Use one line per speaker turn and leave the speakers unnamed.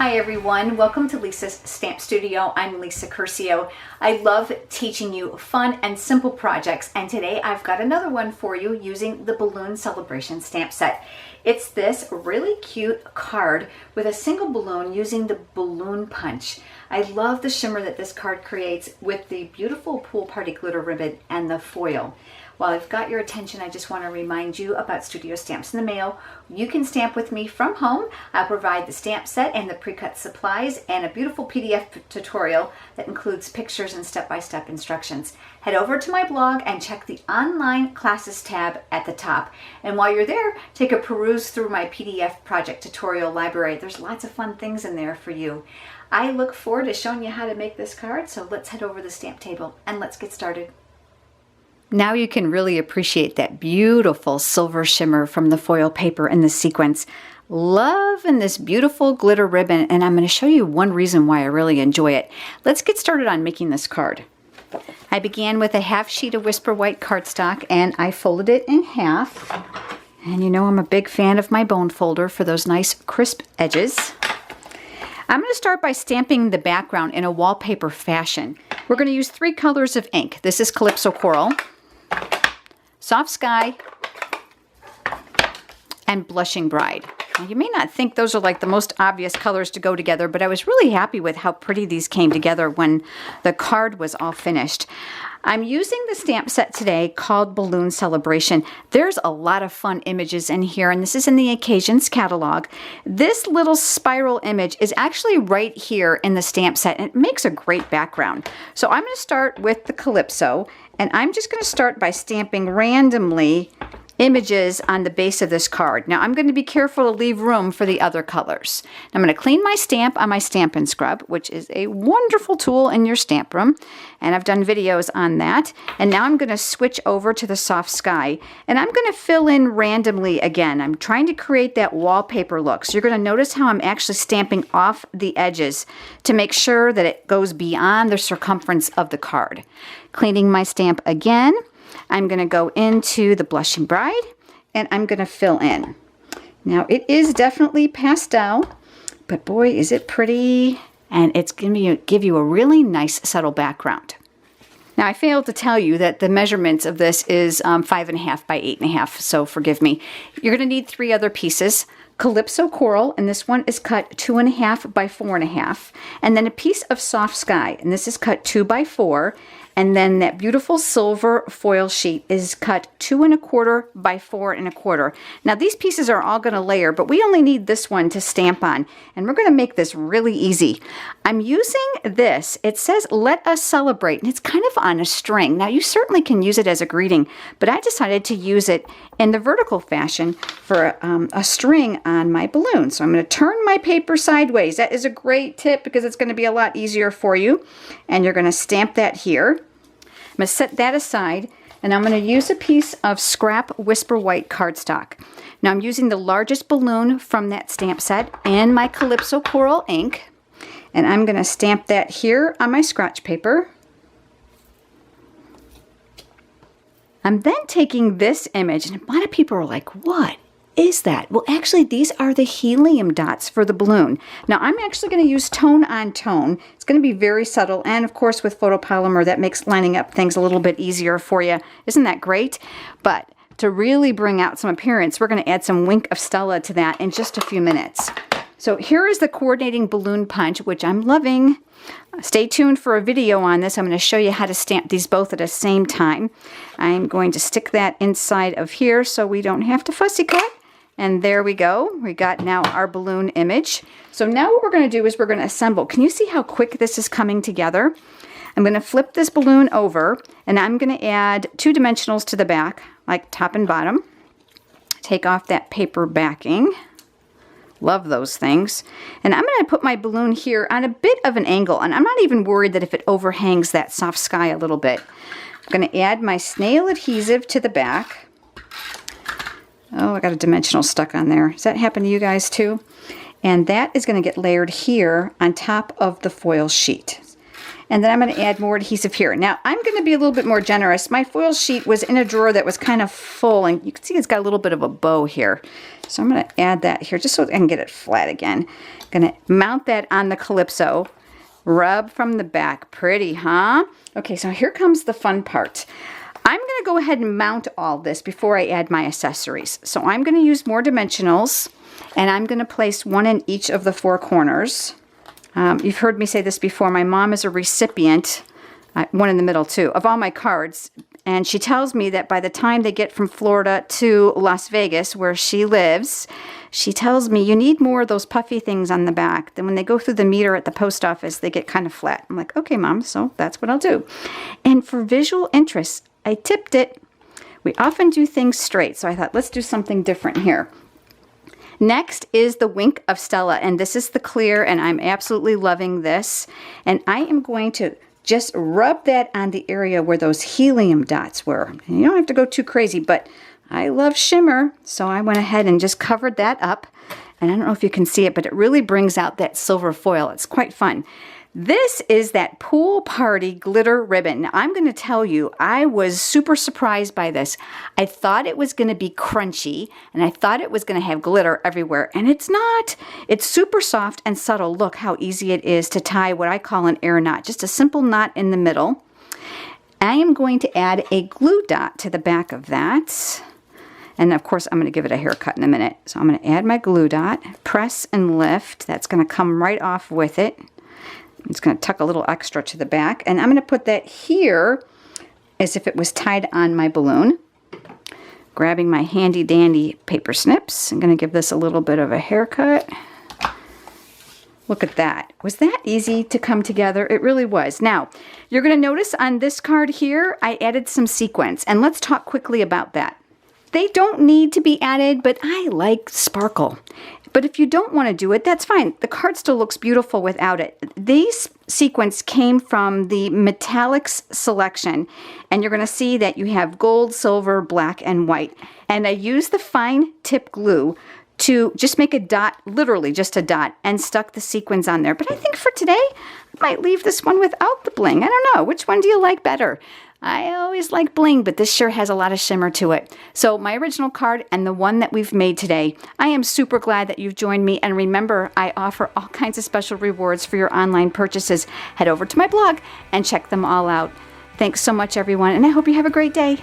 Hi everyone, welcome to Lisa's Stamp Studio. I'm Lisa Curcio. I love teaching you fun and simple projects, and today I've got another one for you using the Balloon Celebration stamp set. It's this really cute card with a single balloon using the balloon punch. I love the shimmer that this card creates with the beautiful pool party glitter ribbon and the foil. While I've got your attention, I just want to remind you about Studio Stamps in the Mail. You can stamp with me from home. I'll provide the stamp set and the pre-cut supplies and a beautiful PDF tutorial that includes pictures and step-by-step instructions. Head over to my blog and check the Online Classes tab at the top. And while you're there, take a peruse through my PDF project tutorial library. There's lots of fun things in there for you. I look forward to showing you how to make this card, so let's head over to the stamp table and let's get started. Now you can really appreciate that beautiful silver shimmer from the foil paper and the sequins. Loving this beautiful glitter ribbon, and I'm going to show you one reason why I really enjoy it. Let's get started on making this card. I began with a half sheet of Whisper White cardstock and I folded it in half. And you know I'm a big fan of my bone folder for those nice crisp edges. I'm going to start by stamping the background in a wallpaper fashion. We're going to use 3 colors of ink. This is Calypso Coral, Soft Sky, and Blushing Bride. Now, you may not think those are like the most obvious colors to go together, but I was really happy with how pretty these came together when the card was all finished. I'm using the stamp set today called Balloon Celebration. There's a lot of fun images in here, and this is in the Occasions catalog. This little spiral image is actually right here in the stamp set, and it makes a great background. So I'm going to start with the Calypso, and I'm just going to start by stamping randomly images on the base of this card. Now I'm going to be careful to leave room for the other colors. I'm going to clean my stamp on my Stampin' Scrub, which is a wonderful tool in your stamp room, and I've done videos on that. And now I'm going to switch over to the Soft Sky, and I'm going to fill in randomly again. I'm trying to create that wallpaper look. So you're going to notice how I'm actually stamping off the edges to make sure that it goes beyond the circumference of the card. Cleaning my stamp again, I'm going to go into the Blushing Bride, and I'm going to fill in. Now, it is definitely pastel, but boy, is it pretty, and it's going to give you a really nice, subtle background. Now, I failed to tell you that the measurements of this is 5.5 by 8.5, so forgive me. You're going to need 3 other pieces. Calypso Coral, and this one is cut 2.5 by 4.5, and then a piece of Soft Sky, and this is cut 2 by 4, and then that beautiful silver foil sheet is cut 2.25 by 4.25. Now these pieces are all going to layer, but we only need this one to stamp on, and we're going to make this really easy. I'm using this. It says "Let Us Celebrate," and it's kind of on a string. Now you certainly can use it as a greeting, but I decided to use it in the vertical fashion for a string on my balloon. So I'm going to turn my paper sideways. That is a great tip because it's going to be a lot easier for you. And you're going to stamp that here. I'm going to set that aside, and I'm going to use a piece of scrap Whisper White cardstock. Now I'm using the largest balloon from that stamp set and my Calypso Coral ink, and I'm going to stamp that here on my scratch paper. I'm then taking this image, and a lot of people are like, what is that? Well, actually, these are the helium dots for the balloon. Now, I'm actually going to use tone on tone. It's going to be very subtle, and of course, with photopolymer, that makes lining up things a little bit easier for you. Isn't that great? But to really bring out some appearance, we're going to add some Wink of Stella to that in just a few minutes. So here is the coordinating balloon punch, which I'm loving. Stay tuned for a video on this. I'm going to show you how to stamp these both at the same time. I'm going to stick that inside of here so we don't have to fussy cut. And there we go. We got now our balloon image. So now what we're going to do is we're going to assemble. Can you see how quick this is coming together? I'm going to flip this balloon over, and I'm going to add 2 dimensionals to the back, like top and bottom. Take off that paper backing. Love those things. And I'm going to put my balloon here on a bit of an angle, and I'm not even worried that if it overhangs that Soft Sky a little bit. I'm going to add my snail adhesive to the back. Oh, I got a dimensional stuck on there. Does that happen to you guys too? And that is going to get layered here on top of the foil sheet. And then I'm going to add more adhesive here. Now, I'm going to be a little bit more generous. My foil sheet was in a drawer that was kind of full, and you can see it's got a little bit of a bow here. So I'm going to add that here just so I can get it flat again. I'm going to mount that on the Calypso. Rub from the back. Pretty, huh? Okay, so here comes the fun part. I'm going to go ahead and mount all this before I add my accessories. So I'm going to use more dimensionals, and I'm going to place one in each of the 4 corners. You've heard me say this before. My mom is a recipient, one in the middle too, of all my cards. And she tells me that by the time they get from Florida to Las Vegas, where she lives, she tells me you need more of those puffy things on the back. Then when they go through the meter at the post office, they get kind of flat. I'm like, okay, Mom, so that's what I'll do. And for visual interest, I tipped it. We often do things straight, so I thought, let's do something different here. Next is the Wink of Stella, and this is the clear, and I'm absolutely loving this. And I am going to just rub that on the area where those helium dots were. And you don't have to go too crazy, but I love shimmer, so I went ahead and just covered that up. And I don't know if you can see it, but it really brings out that silver foil. It's quite fun. This is that pool party glitter ribbon. Now, I'm going to tell you, I was super surprised by this. I thought it was going to be crunchy, and I thought it was going to have glitter everywhere, and it's not. It's super soft and subtle. Look how easy it is to tie what I call an air knot, just a simple knot in the middle. I am going to add a glue dot to the back of that. And of course, I'm going to give it a haircut in a minute. So I'm going to add my glue dot, press and lift. That's going to come right off with it. It's going to tuck a little extra to the back. And I'm going to put that here as if it was tied on my balloon. Grabbing my handy dandy paper snips. I'm going to give this a little bit of a haircut. Look at that. Was that easy to come together? It really was. Now, you're going to notice on this card here, I added some sequins. And let's talk quickly about that. They don't need to be added, but I like sparkle. But if you don't want to do it, that's fine. The card still looks beautiful without it. These sequins came from the Metallics selection, and you're going to see that you have gold, silver, black, and white. And I used the fine tip glue to just make a dot, literally just a dot, and stuck the sequins on there. But I think for today, I might leave this one without the bling. I don't know. Which one do you like better? I always like bling, but this sure has a lot of shimmer to it. So my original card and the one that we've made today, I am super glad that you've joined me. And remember, I offer all kinds of special rewards for your online purchases. Head over to my blog and check them all out. Thanks so much, everyone, and I hope you have a great day.